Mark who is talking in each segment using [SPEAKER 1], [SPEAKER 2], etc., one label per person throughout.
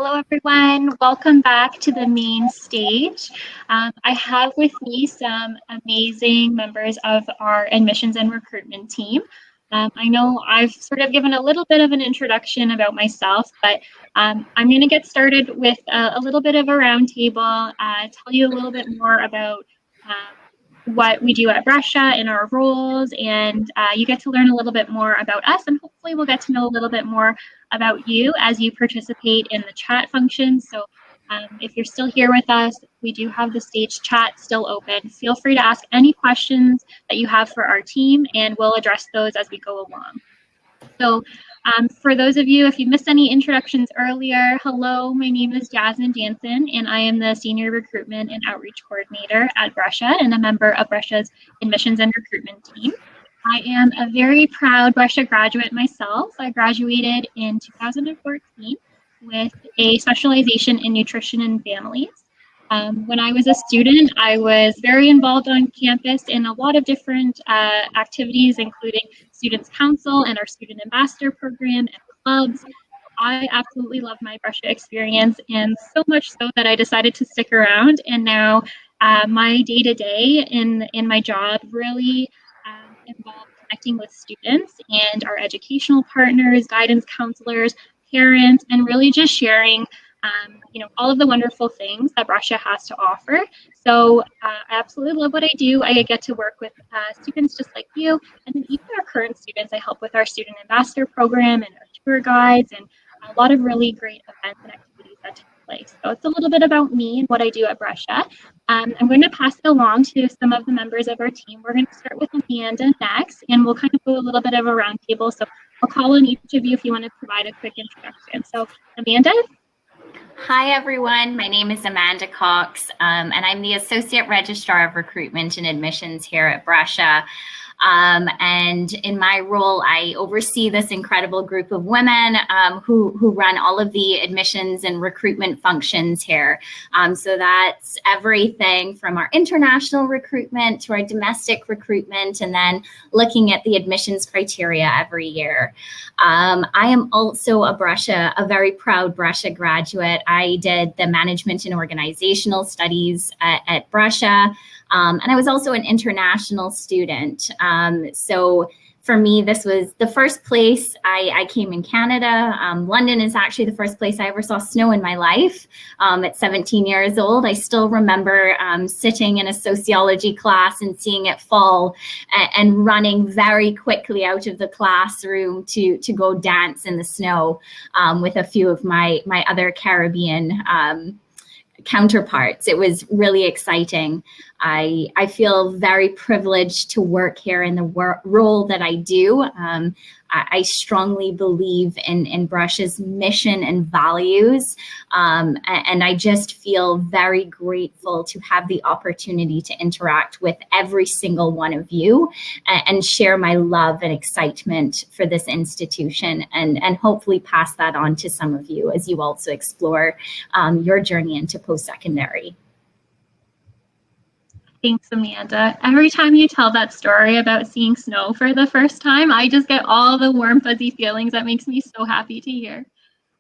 [SPEAKER 1] Hello, everyone. Welcome back to the main stage. I have with me some amazing members of our admissions and recruitment team. I know I've sort of given a little bit of an introduction about myself, but I'm going to get started with a little bit of a roundtable, tell you a little bit more about what we do at Brescia in our roles, and you get to learn a little bit more about us, and hopefully we'll get to know a little bit more about you as you participate in the chat function. So if you're still here with us, we do have the stage chat still open. Feel free to ask any questions that you have for our team, and we'll address those as we go along. So for those of you, if you missed any introductions earlier, hello, my name is Jasmine Danson, and I am the Senior Recruitment and Outreach Coordinator at Brescia and a member of Brescia's Admissions and Recruitment team. I am a very proud Brescia graduate myself. I graduated in 2014 with a specialization in nutrition and families. When I was a student, I was very involved on campus in a lot of different activities, including Students' Council and our Student Ambassador program and clubs. I absolutely love my Brescia experience, and so much so that I decided to stick around. And now my day-to-day in my job really involves connecting with students and our educational partners, guidance counselors, parents, and really just sharing all of the wonderful things that Brescia has to offer. So I absolutely love what I do. I get to work with students just like you, and then even our current students. I help with our Student Ambassador program and our tour guides and a lot of really great events and activities that take place. So it's a little bit about me and what I do at Brescia. I'm going to pass it along to some of the members of our team. We're going to start with Amanda next, and we'll kind of go a little bit of a roundtable. So I'll call on each of you if you want to provide a quick introduction. So Amanda?
[SPEAKER 2] Hi, everyone. My name is Amanda Cox, and I'm the Associate Registrar of Recruitment and Admissions here at Brescia. And in my role, I oversee this incredible group of women who run all of the admissions and recruitment functions here. So that's everything from our international recruitment to our domestic recruitment, and then looking at the admissions criteria every year. I am also a very proud Brescia graduate. I did the management and organizational studies at Brescia. And I was also an international student. So for me, this was the first place I came in Canada. London is actually the first place I ever saw snow in my life. At 17 years old, I still remember sitting in a sociology class and seeing it fall and running very quickly out of the classroom to go dance in the snow with a few of my other Caribbean counterparts. It was really exciting. I feel very privileged to work here in the role that I do. I strongly believe in Brescia's mission and values, and I just feel very grateful to have the opportunity to interact with every single one of you and share my love and excitement for this institution, and hopefully pass that on to some of you as you also explore your journey into post-secondary.
[SPEAKER 1] Thanks, Amanda. Every time you tell that story about seeing snow for the first time, I just get all the warm, fuzzy feelings. That makes me so happy to hear.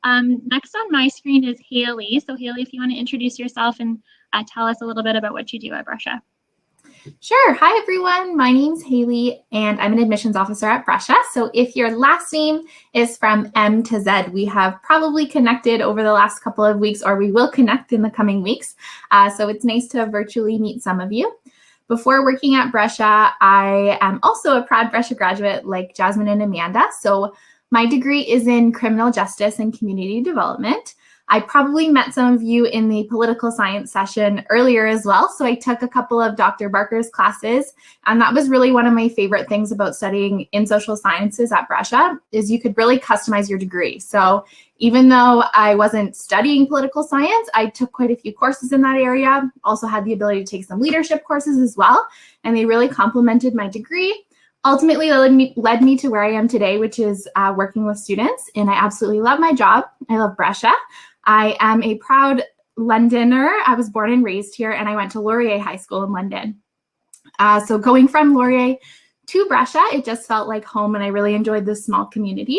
[SPEAKER 1] Next on my screen is Haley. So Haley, if you want to introduce yourself and tell us a little bit about what you do at Brescia.
[SPEAKER 3] Sure. Hi, everyone. My name's Haley, and I'm an admissions officer at Brescia. So if your last name is from M to Z, we have probably connected over the last couple of weeks, or we will connect in the coming weeks. So it's nice to virtually meet some of you. Before working at Brescia, I am also a proud Brescia graduate like Jasmine and Amanda. So my degree is in criminal justice and community development. I probably met some of you in the political science session earlier as well. So I took a couple of Dr. Barker's classes, and that was really one of my favorite things about studying in social sciences at Brescia is you could really customize your degree. So even though I wasn't studying political science, I took quite a few courses in that area. Also had the ability to take some leadership courses as well, and they really complemented my degree. Ultimately, led me to where I am today, which is working with students, and I absolutely love my job. I love Brescia. I am a proud Londoner. I was born and raised here, and I went to Laurier High School in London. So going from Laurier to Brescia, it just felt like home, and I really enjoyed this small community.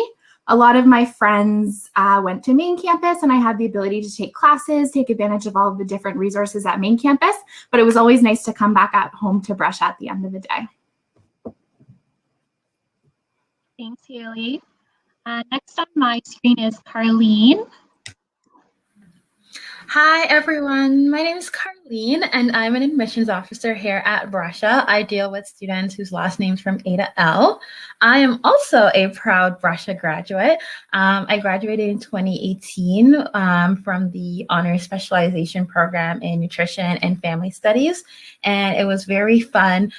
[SPEAKER 3] a lot of my friends went to main campus, and I had the ability to take classes, take advantage of all of the different resources at main campus, but it was always nice to come back at home to Brescia at the end of the day.
[SPEAKER 1] Thanks, Haley. Next on my screen is Carleen.
[SPEAKER 4] Hi, everyone. My name is Carleen, and I'm an admissions officer here at Brescia. I deal with students whose last names from A to L. I am also a proud Brescia graduate. I graduated in 2018 from the honors specialization program in nutrition and family studies, and it was very fun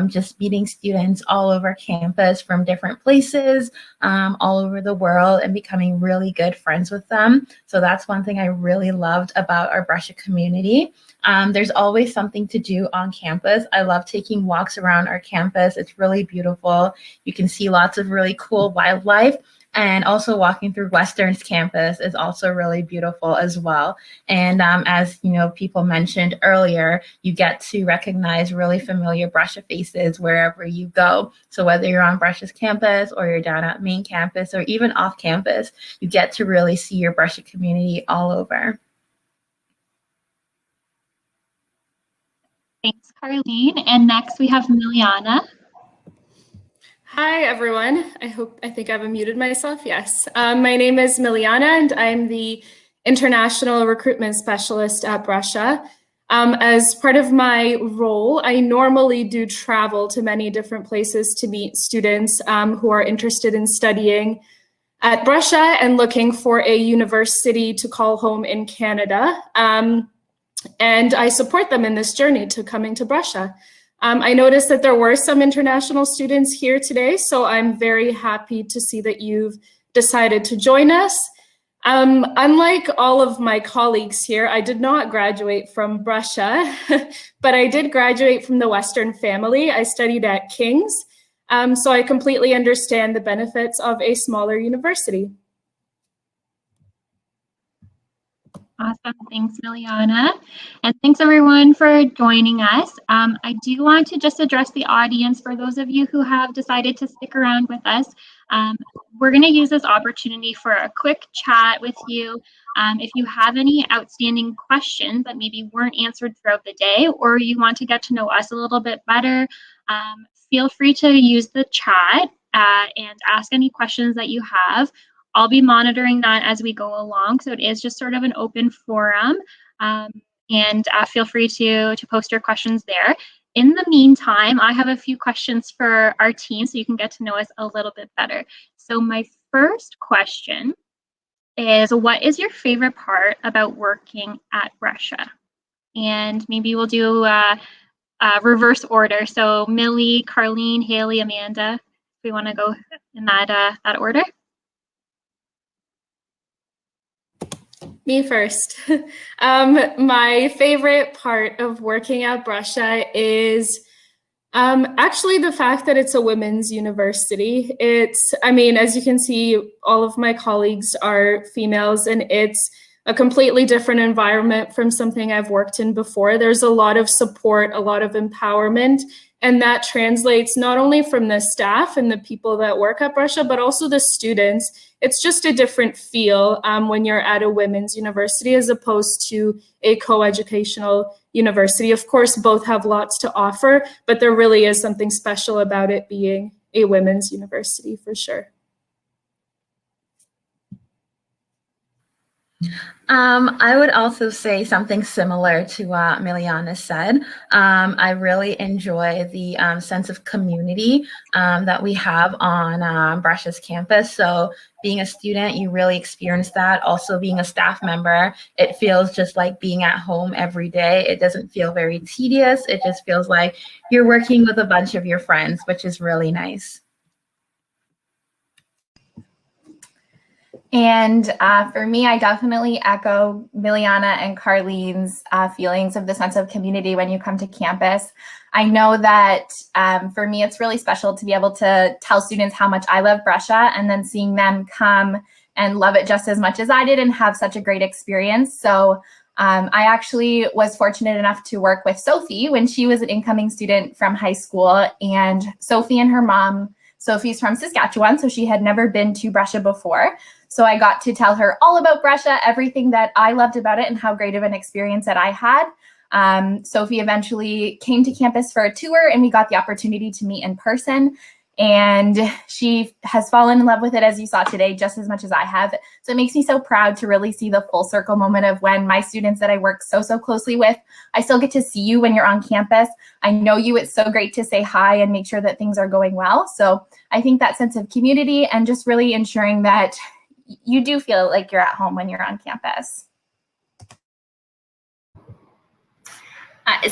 [SPEAKER 4] just meeting students all over campus from different places, all over the world, and becoming really good friends with them. So that's one thing I really loved about our Brescia community. There's always something to do on campus. I love taking walks around our campus. It's really beautiful. You can see lots of really cool wildlife, and also walking through Western's campus is also really beautiful as well. And as you know, people mentioned earlier, you get to recognize really familiar Brescia faces wherever you go. So whether you're on Brescia's campus or you're down at main campus or even off campus, you get to really see your Brescia community all over.
[SPEAKER 1] Thanks, Carleen. And next we have Miliana.
[SPEAKER 5] Hi, everyone. I think I've unmuted myself. Yes. My name is Miliana, and I'm the International Recruitment Specialist at Brescia. As part of my role, I normally do travel to many different places to meet students who are interested in studying at Brescia and looking for a university to call home in Canada. And I support them in this journey to coming to Brescia. I noticed that there were some international students here today, so I'm very happy to see that you've decided to join us. Unlike all of my colleagues here, I did not graduate from Brescia, but I did graduate from the Western family. I studied at King's, so I completely understand the benefits of a smaller university.
[SPEAKER 1] Awesome. Thanks, Miliana. And thanks, everyone, for joining us. I do want to just address the audience for those of you who have decided to stick around with us. We're going to use this opportunity for a quick chat with you. If you have any outstanding questions that maybe weren't answered throughout the day, or you want to get to know us a little bit better, feel free to use the chat and ask any questions that you have. I'll be monitoring that as we go along, so it is just sort of an open forum, and feel free to post your questions there. In the meantime, I have a few questions for our team so you can get to know us a little bit better. So my first question is, what is your favorite part about working at Brescia? And maybe we'll do reverse order. So Millie, Carleen, Haley, Amanda, if we want to go in that order.
[SPEAKER 5] Me first. My favorite part of working at Brescia is actually the fact that it's a women's university. I mean, as you can see, all of my colleagues are females, and it's a completely different environment from something I've worked in before. There's a lot of support, a lot of empowerment, and that translates not only from the staff and the people that work at Brescia, but also the students. It's just a different feel when you're at a women's university as opposed to a co-educational university. Of course, both have lots to offer, but there really is something special about it being a women's university for sure.
[SPEAKER 4] I would also say something similar to what Miliana said. I really enjoy the sense of community that we have on Brescia's campus. So being a student, you really experience that. Also being a staff member, it feels just like being at home every day. It doesn't feel very tedious. It just feels like you're working with a bunch of your friends, which is really nice.
[SPEAKER 3] And for me, I definitely echo Miliana and Carleen's feelings of the sense of community when you come to campus. I know that for me, it's really special to be able to tell students how much I love Brescia, and then seeing them come and love it just as much as I did and have such a great experience. So I actually was fortunate enough to work with Sophie when she was an incoming student from high school, and Sophie and her mom Sophie's from Saskatchewan, so she had never been to Brescia before. So I got to tell her all about Brescia, everything that I loved about it and how great of an experience that I had. Sophie eventually came to campus for a tour and we got the opportunity to meet in person. And she has fallen in love with it, as you saw today, just as much as I have. So it makes me so proud to really see the full circle moment of when my students that I work so closely with, I still get to see you when you're on campus. I know you, it's so great to say hi and make sure that things are going well. So I think that sense of community and just really ensuring that you do feel like you're at home when you're on campus.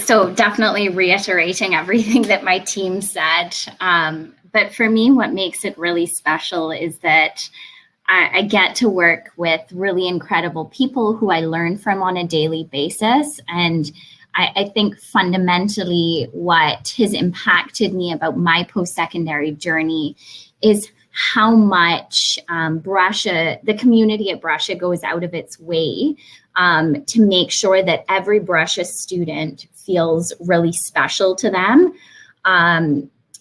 [SPEAKER 2] So definitely reiterating everything that my team said. But for me, what makes it really special is that I get to work with really incredible people who I learn from on a daily basis. And I think fundamentally what has impacted me about my post-secondary journey is how much Brescia, the community at Brescia, goes out of its way to make sure that every Brescia student feels really special to them.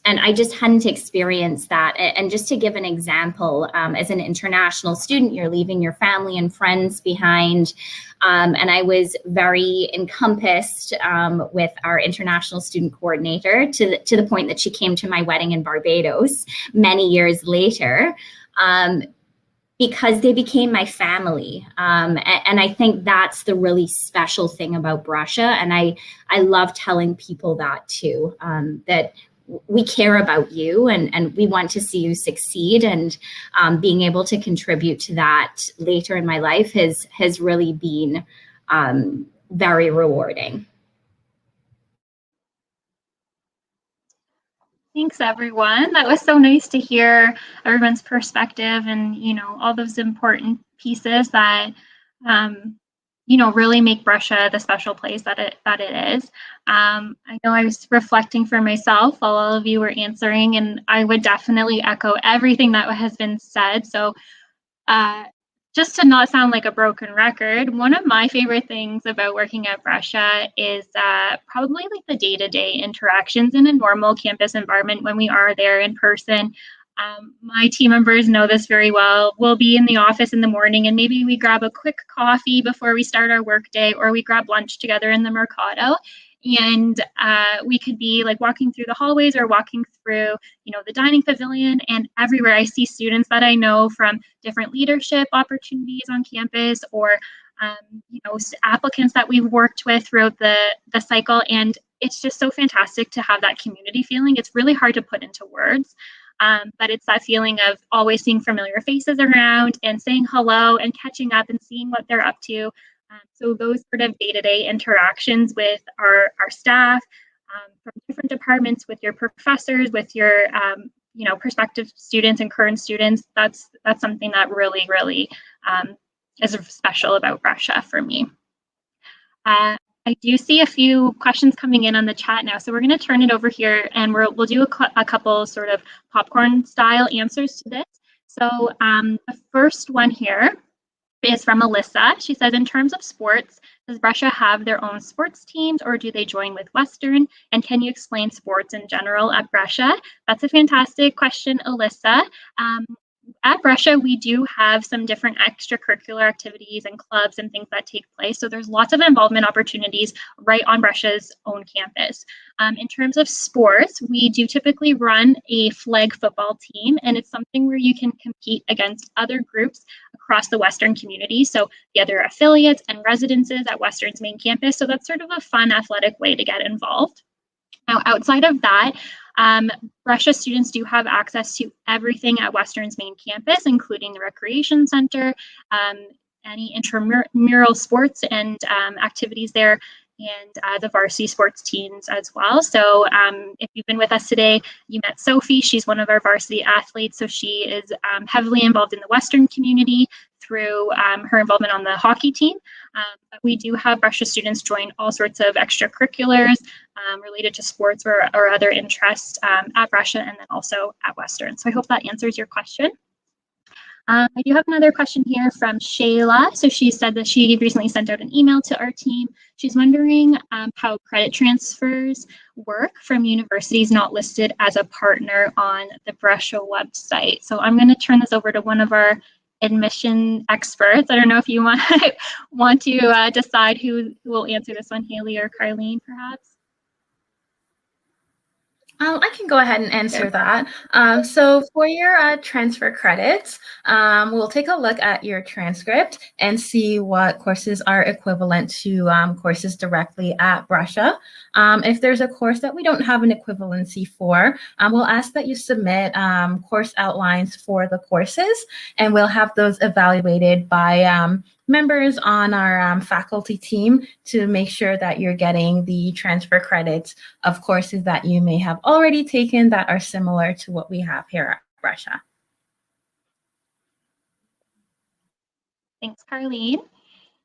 [SPEAKER 2] And I just hadn't experienced that. And just to give an example, as an international student, you're leaving your family and friends behind. And I was very encompassed with our international student coordinator to the point that she came to my wedding in Barbados many years later, because they became my family. And I think that's the really special thing about Brescia. And I love telling people that too, that we care about you and we want to see you succeed, and being able to contribute to that later in my life has really been very rewarding.
[SPEAKER 1] Thanks, everyone. That was so nice to hear everyone's perspective and, all those important pieces that, really make Brescia the special place that it is. I know I was reflecting for myself while all of you were answering, and I would definitely echo everything that has been said. So just to not sound like a broken record, one of my favorite things about working at Brescia is probably like the day-to-day interactions in a normal campus environment when we are there in person. My team members know this very well. We'll be in the office in the morning and maybe we grab a quick coffee before we start our workday, or we grab lunch together in the Mercato. And we could be like walking through the hallways or walking through, the dining pavilion, and everywhere I see students that I know from different leadership opportunities on campus, or applicants that we've worked with throughout the cycle. And it's just so fantastic to have that community feeling. It's really hard to put into words. But it's that feeling of always seeing familiar faces around and saying hello and catching up and seeing what they're up to. So those sort of day-to-day interactions with our staff, from different departments, with your professors, with your prospective students and current students, that's something that really is special about Brescia for me. I do see a few questions coming in on the chat now, so we're going to turn it over here and we'll do a couple sort of popcorn style answers to this. So the first one here is from Alyssa. She says, in terms of sports, does Brescia have their own sports teams, or do they join with Western? And can you explain sports in general at Brescia? That's a fantastic question, Alyssa. At Brescia, we do have some different extracurricular activities and clubs and things that take place. So there's lots of involvement opportunities right on Brescia's own campus. In terms of sports, we do typically run a flag football team, and it's something where you can compete against other groups across the Western community. So the other affiliates and residences at Western's main campus. So that's sort of a fun athletic way to get involved. Now, outside of that, Brescia students do have access to everything at Western's main campus, including the recreation center, any intramural sports and activities there, and the varsity sports teams as well. So if you've been with us today, you met Sophie. She's one of our varsity athletes. So she is heavily involved in the Western community through her involvement on the hockey team. But we do have Brescia students join all sorts of extracurriculars related to sports or other interests at Brescia and then also at Western. So I hope that answers your question. I do have another question here from Shayla. So she said that she recently sent out an email to our team. She's wondering how credit transfers work from universities not listed as a partner on the Brescia website. So I'm going to turn this over to one of our admission experts. I don't know if you want to decide who will answer this one, Haley or Carlene, perhaps.
[SPEAKER 4] I can go ahead and answer that. So for your transfer credits, we'll take a look at your transcript and see what courses are equivalent to courses directly at Brescia. If there's a course that we don't have an equivalency for, we'll ask that you submit course outlines for the courses, and we'll have those evaluated by members on our faculty team to make sure that you're getting the transfer credits of courses that you may have already taken that are similar to what we have here at Brescia.
[SPEAKER 1] Thanks, Carlene.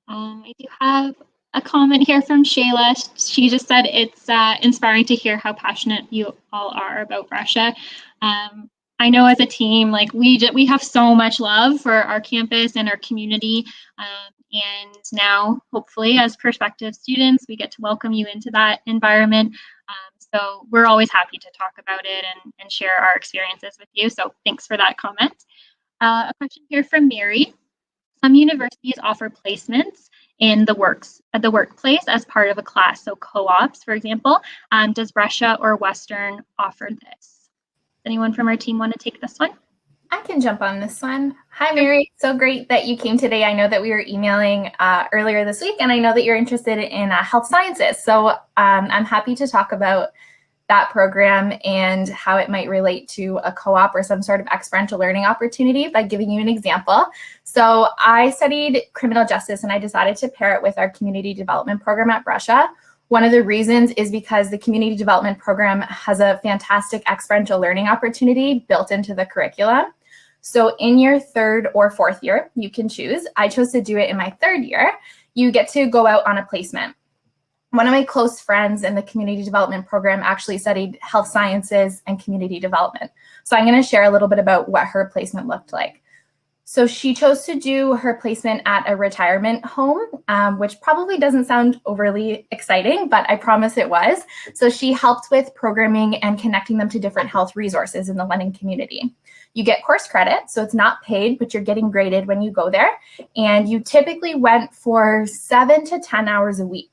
[SPEAKER 1] I do have a comment here from Shayla. She just said it's inspiring to hear how passionate you all are about Brescia. I know as a team, like we have so much love for our campus and our community, and now hopefully as prospective students, we get to welcome you into that environment. So we're always happy to talk about it and share our experiences with you. So thanks for that comment. A question here from Mary. Some universities offer placements in the workplace as part of a class, so co-ops, for example. Does Brescia or Western offer this? Anyone from our team want to take this one?
[SPEAKER 3] I can jump on this one. Hi, Mary. So great that you came today. I know that we were emailing earlier this week, and I know that you're interested in health sciences. So I'm happy to talk about that program and how it might relate to a co-op or some sort of experiential learning opportunity by giving you an example. So I studied criminal justice, and I decided to pair it with our community development program at Brescia. One of the reasons is because the community development program has a fantastic experiential learning opportunity built into the curriculum. So in your third or fourth year, you can choose. I chose to do it in my third year. You get to go out on a placement. One of my close friends in the community development program actually studied health sciences and community development. So I'm going to share a little bit about what her placement looked like. So she chose to do her placement at a retirement home, which probably doesn't sound overly exciting, but I promise it was. So she helped with programming and connecting them to different health resources in the London community. You get course credit, so it's not paid, but you're getting graded when you go there. And you typically went for 7 to 10 hours a week.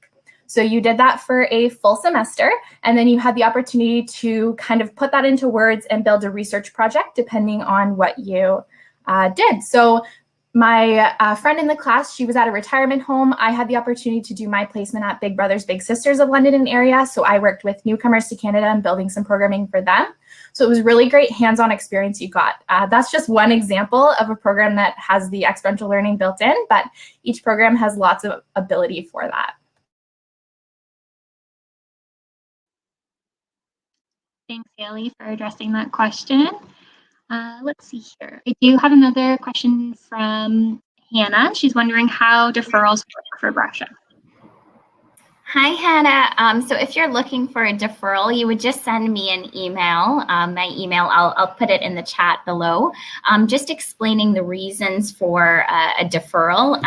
[SPEAKER 3] So you did that for a full semester, and then you had the opportunity to kind of put that into words and build a research project depending on what you did. So my friend in the class, she was at a retirement home. I had the opportunity to do my placement at Big Brothers Big Sisters of London and area. So I worked with newcomers to Canada and building some programming for them. So it was really great hands-on experience you got. That's just one example of a program that has the experiential learning built in, but each program has lots of ability for that.
[SPEAKER 1] Thanks, Haley, for addressing that question. Let's see here. I do have another question from Hannah. She's wondering how deferrals work for Brescia.
[SPEAKER 2] Hi, Hannah. So if you're looking for a deferral, you would just send me an email. My email, I'll put it in the chat below, just explaining the reasons for a deferral.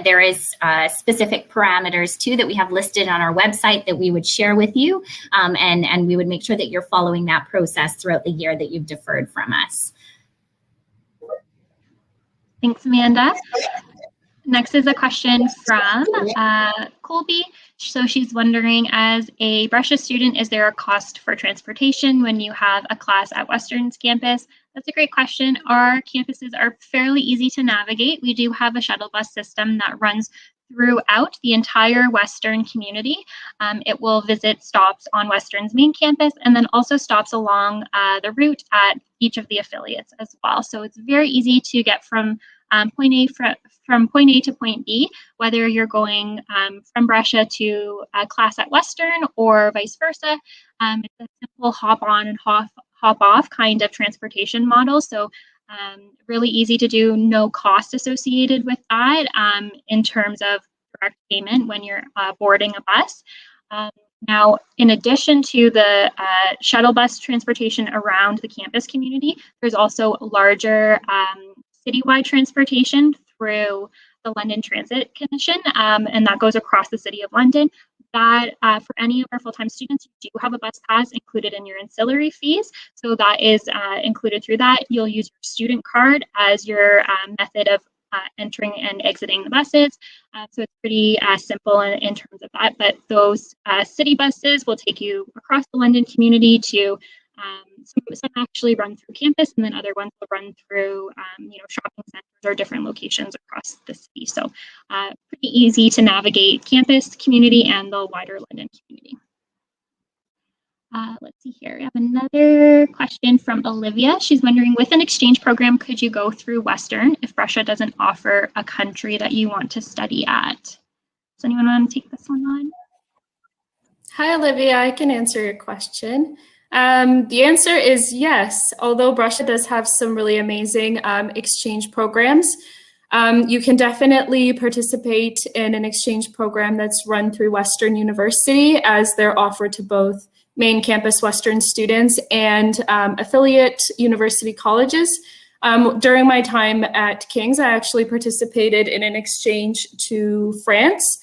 [SPEAKER 2] There is specific parameters too that we have listed on our website that we would share with you, and we would make sure that you're following that process throughout the year that you've deferred from us.
[SPEAKER 1] Thanks, Amanda. Next is a question from Colby. So she's wondering, as a Brescia student, is there a cost for transportation when you have a class at Western's campus? That's a great question. Our campuses are fairly easy to navigate. We do have a shuttle bus system that runs throughout the entire Western community. It will visit stops on Western's main campus and then also stops along the route at each of the affiliates as well. So it's very easy to get from point A to point B, whether you're going from Brescia to a class at Western or vice versa. It's a simple hop on and hop off kind of transportation model. So really easy to do, no cost associated with that in terms of direct payment when you're boarding a bus. Now, in addition to the shuttle bus transportation around the campus community, there's also larger citywide transportation through the London Transit Commission, and that goes across the City of London. That for any of our full-time students, you do have a bus pass included in your ancillary fees. So that is included through that. You'll use your student card as your method of entering and exiting the buses. So it's pretty simple in terms of that. But those city buses will take you across the London community to some actually run through campus, and then other ones will run through shopping centers or different locations across the city. So pretty easy to navigate campus, community, and the wider London community. Let's see here. We have another question from Olivia. She's wondering, with an exchange program, could you go through Western if Brescia doesn't offer a country that you want to study at? Does anyone want to take this one on?
[SPEAKER 5] Hi, Olivia. I can answer your question. The answer is yes. Although Brescia does have some really amazing exchange programs, you can definitely participate in an exchange program that's run through Western University, as they're offered to both main campus Western students and affiliate university colleges. During my time at King's, I actually participated in an exchange to France.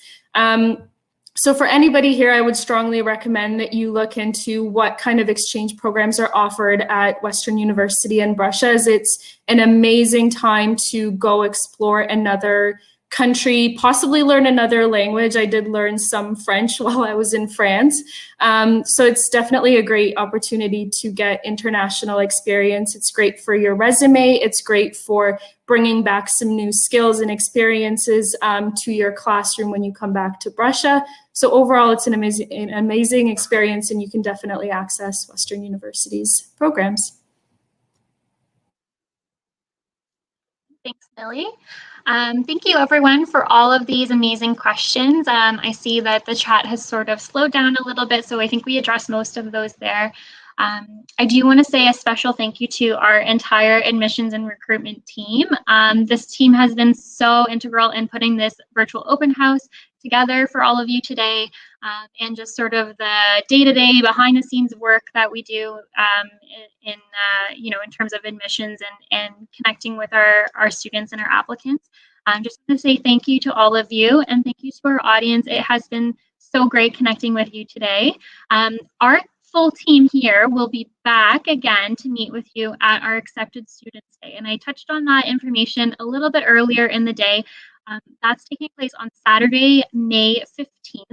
[SPEAKER 5] So for anybody here, I would strongly recommend that you look into what kind of exchange programs are offered at Western University in Brescia, as it's an amazing time to go explore another country, possibly learn another language. I did learn some French while I was in France. So it's definitely a great opportunity to get international experience. It's great for your resume. It's great for bringing back some new skills and experiences to your classroom when you come back to Brescia. So overall, it's an amazing experience, and you can definitely access Western University's programs.
[SPEAKER 1] Thanks, Millie. Thank you, everyone, for all of these amazing questions. I see that the chat has sort of slowed down a little bit, so I think we addressed most of those there. I do want to say a special thank you to our entire admissions and recruitment team. This team has been so integral in putting this virtual open house together for all of you today, and just sort of the day-to-day behind-the-scenes work that we do in terms of admissions and connecting with our students and our applicants. Just want to say thank you to all of you, and thank you to our audience. It has been so great connecting with you today. Our full team here will be back again to meet with you at our Accepted Students Day, and I touched on that information a little bit earlier in the day. That's taking place on Saturday, May 15th.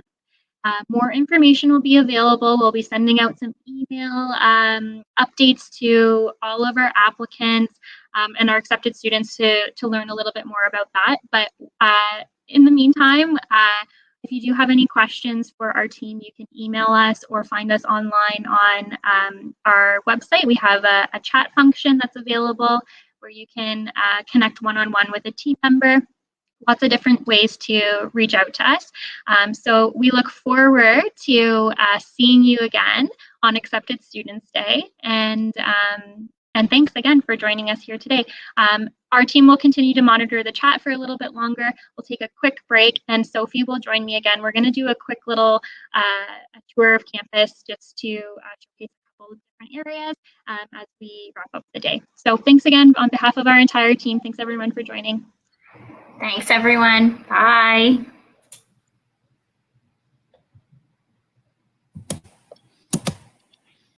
[SPEAKER 1] More information will be available. We'll be sending out some email updates to all of our applicants and our accepted students to learn a little bit more about that. But in the meantime, if you do have any questions for our team, you can email us or find us online on our website. We have a chat function that's available where you can connect one-on-one with a team member. Lots of different ways to reach out to us. So we look forward to seeing you again on Accepted Students Day. And thanks again for joining us here today. Our team will continue to monitor the chat for a little bit longer. We'll take a quick break, and Sophie will join me again. We're going to do a quick little tour of campus just to showcase a couple of different areas as we wrap up the day. So thanks again on behalf of our entire team. Thanks everyone for joining.
[SPEAKER 2] Thanks, everyone. Bye.